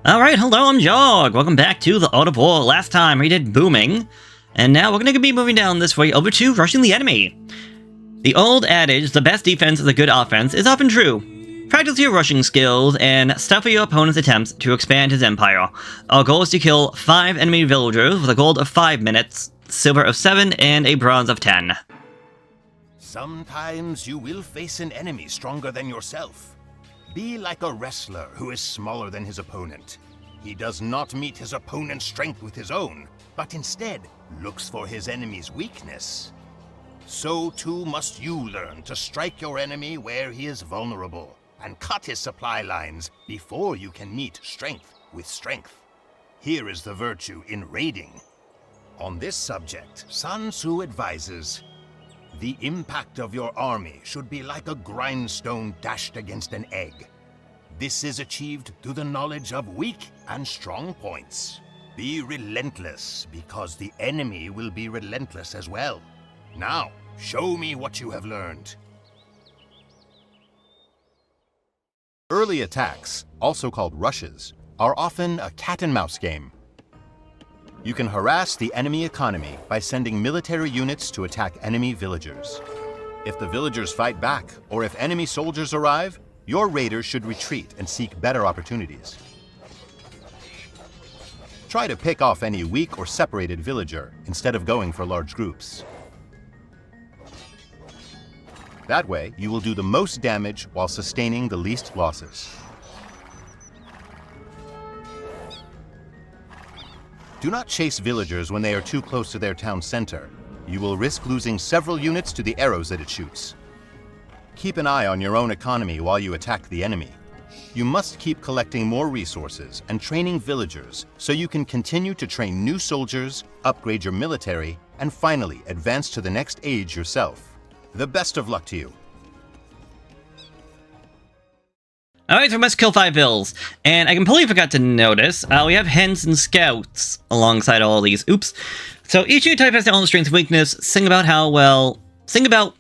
Alright, hello, I'm Jog. Welcome back to the Art of War. Last time we did booming, and now we're going to be moving down this way over to rushing the enemy. The old adage, the best defense is a good offense, is often true. Practice your rushing skills and stifle your opponent's attempts to expand his empire. Our goal is to kill 5 enemy villagers with a gold of 5 minutes, silver of 7, and a bronze of 10. Sometimes you will face an enemy stronger than yourself. Be like a wrestler who is smaller than his opponent. He does not meet his opponent's strength with his own, but instead looks for his enemy's weakness. So too must you learn to strike your enemy where he is vulnerable, and cut his supply lines before you can meet strength with strength. Here is the virtue in raiding. On this subject, Sun Tzu advises, the impact of your army should be like a grindstone dashed against an egg. This is achieved through the knowledge of weak and strong points. Be relentless, because the enemy will be relentless as well. Now, show me what you have learned. Early attacks, also called rushes, are often a cat-and-mouse game. You can harass the enemy economy by sending military units to attack enemy villagers. If the villagers fight back, or if enemy soldiers arrive, your raiders should retreat and seek better opportunities. Try to pick off any weak or separated villager instead of going for large groups. That way, you will do the most damage while sustaining the least losses. Do not chase villagers when they are too close to their town center. You will risk losing several units to the arrows that it shoots. Keep an eye on your own economy while you attack the enemy. You must keep collecting more resources and training villagers so you can continue to train new soldiers, upgrade your military, and finally advance to the next age yourself. The best of luck to you. Alright, so we must kill 5 vills. And I completely forgot to notice, we have hens and scouts alongside all these. Oops. So each unit type has their own strength and weakness. Sing about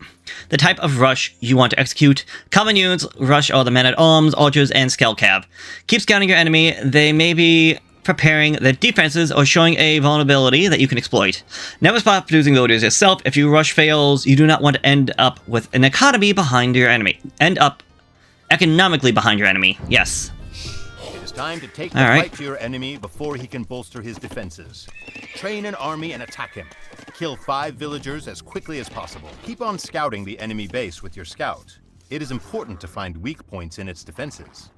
the type of rush you want to execute. Common units rush are the men-at-arms, archers, and scout cav. Keep scouting your enemy. They may be preparing their defenses or showing a vulnerability that you can exploit. Never stop producing villagers yourself. If your rush fails, you do not want to end up with an economy behind your enemy. End up economically behind your enemy. Yes. It is time to take the fight to your enemy before he can bolster his defenses. Train an army and attack him. Kill 5 villagers as quickly as possible. Keep on scouting the enemy base with your scout. It is important to find weak points in its defenses.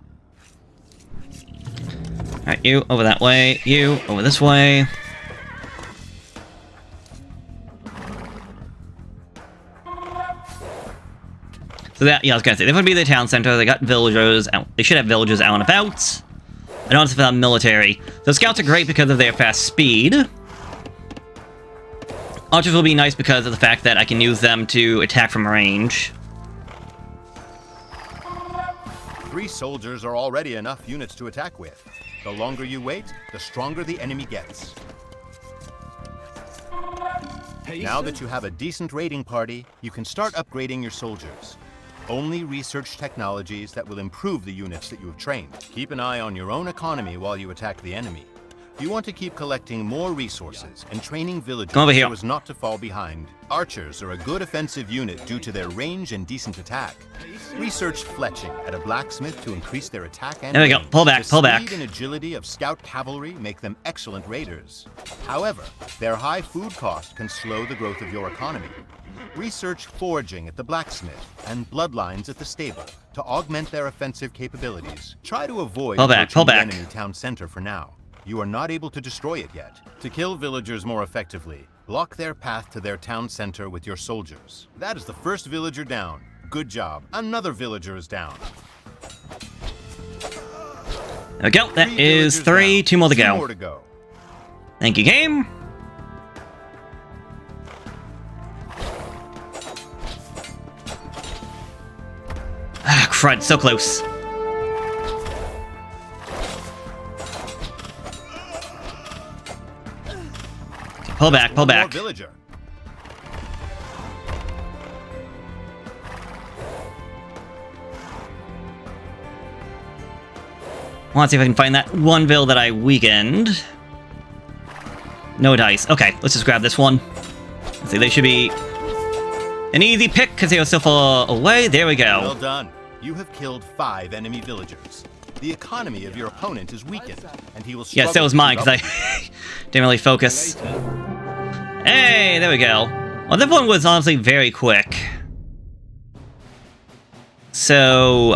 Alright, you over that way, you over this way. So that, yeah, I was gonna say, they would be the town center, they got villagers, they should have villagers out and about. And also for the military. So scouts are great because of their fast speed. Archers will be nice because of the fact that I can use them to attack from range. 3 soldiers are already enough units to attack with. The longer you wait, the stronger the enemy gets. Now that you have a decent raiding party, you can start upgrading your soldiers. Only research technologies that will improve the units that you have trained. Keep an eye on your own economy while you attack the enemy. You want to keep collecting more resources and training villagers so as not to fall behind. Archers are a good offensive unit due to their range and decent attack. Research fletching at a blacksmith to increase their attack and there we go. Pull back, pull back. The speed and agility of scout cavalry make them excellent raiders. However, their high food cost can slow the growth of your economy. Research foraging at the blacksmith and bloodlines at the stable to augment their offensive capabilities. Try to avoid the enemy town center for now. You are not able to destroy it yet. To kill villagers more effectively, block their path to their town center with your soldiers. That is the first villager down. Good job. Another villager is down. There we go. That is 3. 2 more to go. 2 more to go. Thank you, game. Ah, crud. So close. Pull back, pull back. Villager. I want to see if I can find that one vill that I weakened. No dice. Okay, let's just grab this one. Let's see, they should be an easy pick because they are so far away. There we go. Well done. You have killed 5 enemy villagers. The economy of your opponent is weakened, and he will struggle. Yeah, so was mine, because I didn't really focus. Hey, there we go. Well, that one was honestly very quick. So,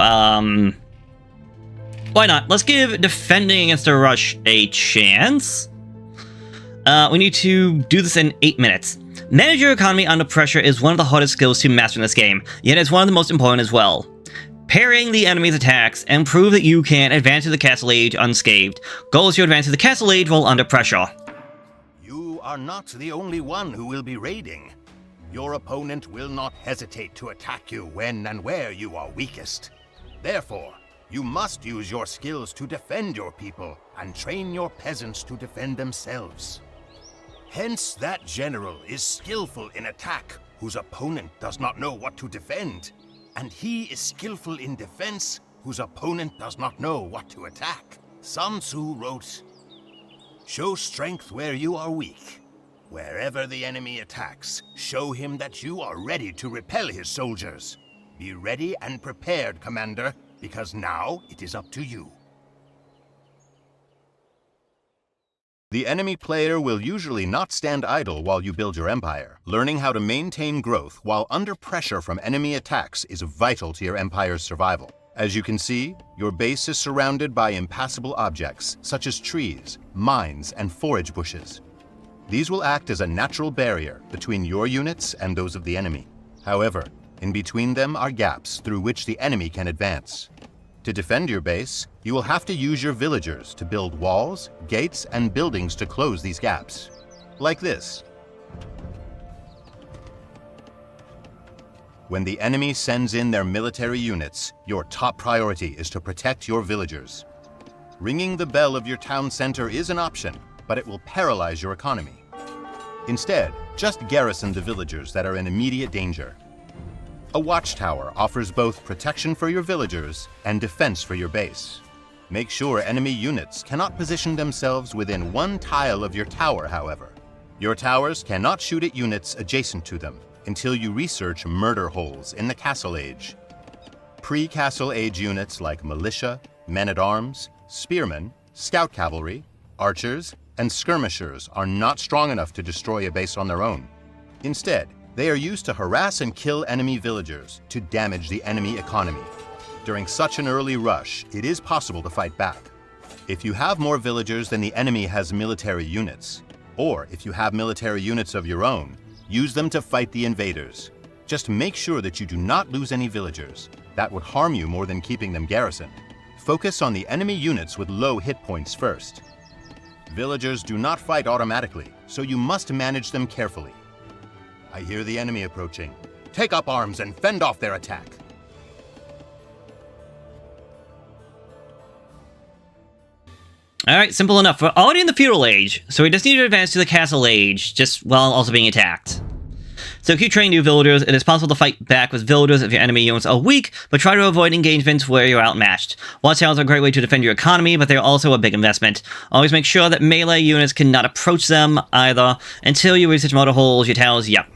why not? Let's give defending against a rush a chance. We need to do this in 8 minutes. Manage your economy under pressure is one of the hardest skills to master in this game, yet it's one of the most important as well. Parrying the enemy's attacks and prove that you can advance to the Castle Age unscathed. Goal is to advance to the Castle Age while under pressure. You are not the only one who will be raiding. Your opponent will not hesitate to attack you when and where you are weakest. Therefore, you must use your skills to defend your people and train your peasants to defend themselves. Hence, that general is skillful in attack whose opponent does not know what to defend. And he is skillful in defense, whose opponent does not know what to attack. Sun Tzu wrote, "Show strength where you are weak. Wherever the enemy attacks, show him that you are ready to repel his soldiers. Be ready and prepared, Commander, because now it is up to you." The enemy player will usually not stand idle while you build your empire. Learning how to maintain growth while under pressure from enemy attacks is vital to your empire's survival. As you can see, your base is surrounded by impassable objects, such as trees, mines, and forage bushes. These will act as a natural barrier between your units and those of the enemy. However, in between them are gaps through which the enemy can advance. To defend your base, you will have to use your villagers to build walls, gates, and buildings to close these gaps. Like this. When the enemy sends in their military units, your top priority is to protect your villagers. Ringing the bell of your town center is an option, but it will paralyze your economy. Instead, just garrison the villagers that are in immediate danger. A watchtower offers both protection for your villagers and defense for your base. Make sure enemy units cannot position themselves within 1 tile of your tower, however. Your towers cannot shoot at units adjacent to them until you research murder holes in the Castle Age. Pre-Castle Age units like militia, men-at-arms, spearmen, scout cavalry, archers, and skirmishers are not strong enough to destroy a base on their own. Instead, they are used to harass and kill enemy villagers to damage the enemy economy. During such an early rush, it is possible to fight back. If you have more villagers than the enemy has military units, or if you have military units of your own, use them to fight the invaders. Just make sure that you do not lose any villagers. That would harm you more than keeping them garrisoned. Focus on the enemy units with low hit points first. Villagers do not fight automatically, so you must manage them carefully. I hear the enemy approaching. Take up arms and fend off their attack. Alright, simple enough. We're already in the feudal age, so we just need to advance to the castle age, just while also being attacked. So keep training new villagers. It is possible to fight back with villagers if your enemy units are weak, but try to avoid engagements where you're outmatched. Watchtowers are a great way to defend your economy, but they're also a big investment. Always make sure that melee units cannot approach them either until you research motor holes, your towers, yep.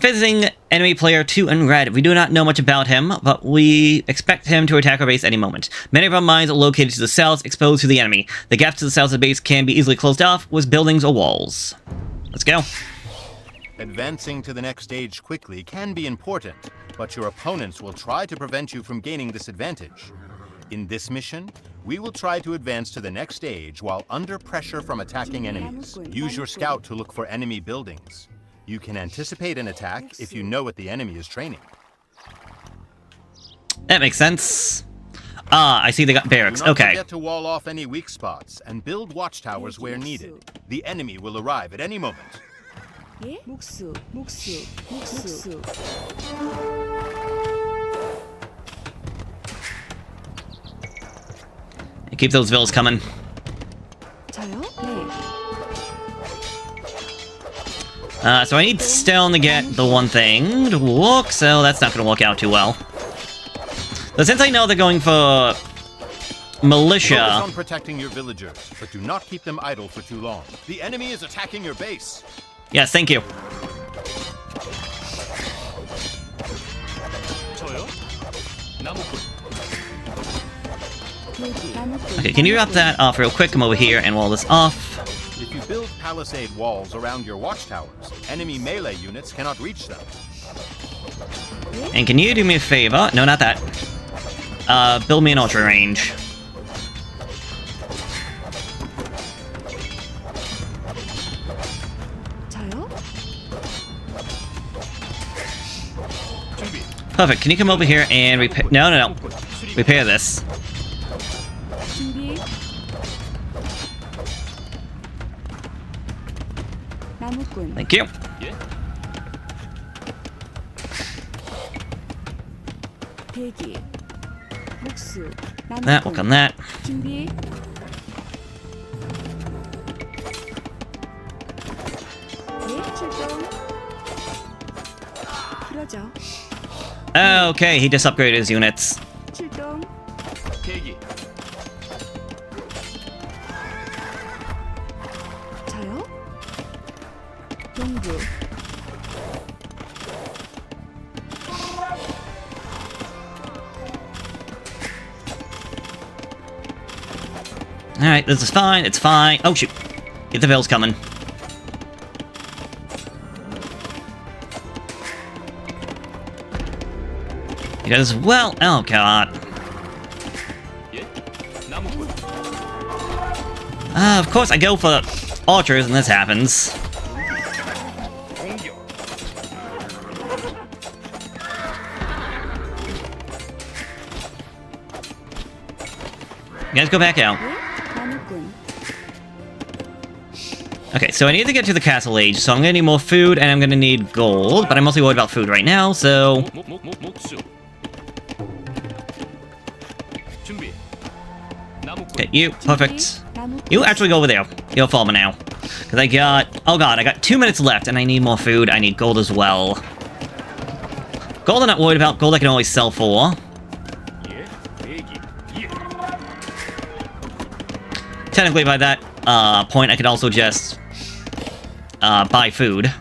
Visiting enemy player 2 in red. We do not know much about him, but we expect him to attack our base any moment. Many of our mines are located to the south, exposed to the enemy. The gaps to the south of the base can be easily closed off with buildings or walls. Let's go. Advancing to the next stage quickly can be important, but your opponents will try to prevent you from gaining this advantage. In this mission, we will try to advance to the next stage while under pressure from attacking enemies. Use your scout to look for enemy buildings. You can anticipate an attack if you know what the enemy is training. That makes sense. Ah, I see they got barracks. Okay. Do not forget to wall off any weak spots and build watchtowers where needed. The enemy will arrive at any moment. Keep those villas coming. So I need stone to get the one thing to work, so that's not going to work out too well. But since I know they're going for militia. Focus on protecting your villagers, but do not keep them idle for too long. The enemy is attacking your base. Yes, thank you. Okay, can you drop that off real quick? Come over here and wall this off. If you build palisade walls around your watchtowers, enemy melee units cannot reach them. And can you do me a favor? No, not that. Build me an ultra range. Perfect. Can you come over here and repair? No, no, no. Repair this. Thank you. That, work on that. Okay, he just upgraded his units. Alright, this is fine, it's fine. Oh shoot. Get the bills coming. He does well. Oh god. Of course I go for archers and this happens. You guys go back out. Okay, so I need to get to the castle age, so I'm gonna need more food and I'm gonna need gold, but I'm mostly worried about food right now, so... Okay, you, perfect. You actually go over there. You'll follow me now. Because I got... Oh god, I got 2 minutes left and I need more food. I need gold as well. Gold I'm not worried about. Gold I can always sell for. Technically, by that point, I could also just buy food.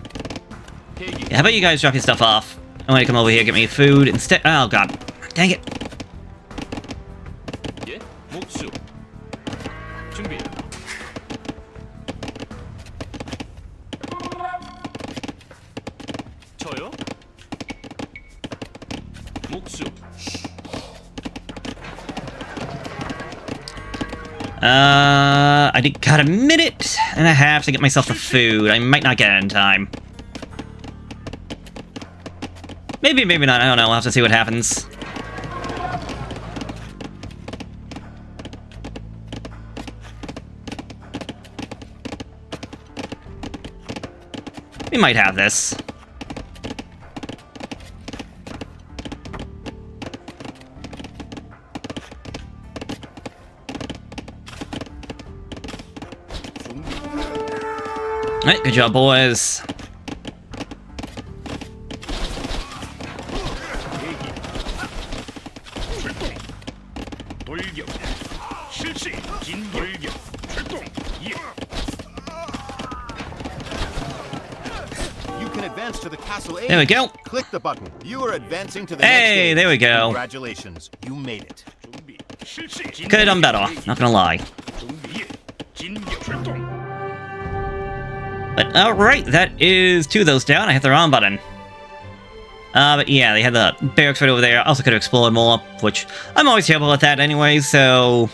Yeah, how about you guys drop your stuff off? I'm gonna come over here, get me food instead. Oh god, dang it! Got a minute and a half to get myself the food. I might not get it in time. Maybe, maybe not. I don't know. We'll have to see what happens. We might have this. Alright, good job, boys. You can advance to the castle age. There we go. Click the button. You are advancing to the next Hey, stage. there we go. Congratulations, you made it. Could have done better, not gonna lie. But alright, that is 2 of those down. I hit the wrong button. But yeah, they had the barracks right over there. Also could have explored more, which I'm always terrible at that anyway, so...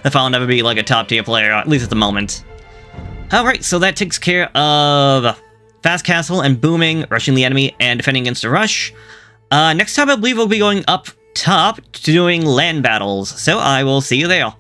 if I'll never be like a top tier player, at least at the moment. Alright, so that takes care of Fast Castle and booming, rushing the enemy, and defending against a rush. Next time I believe we'll be going up top to doing land battles, so I will see you there.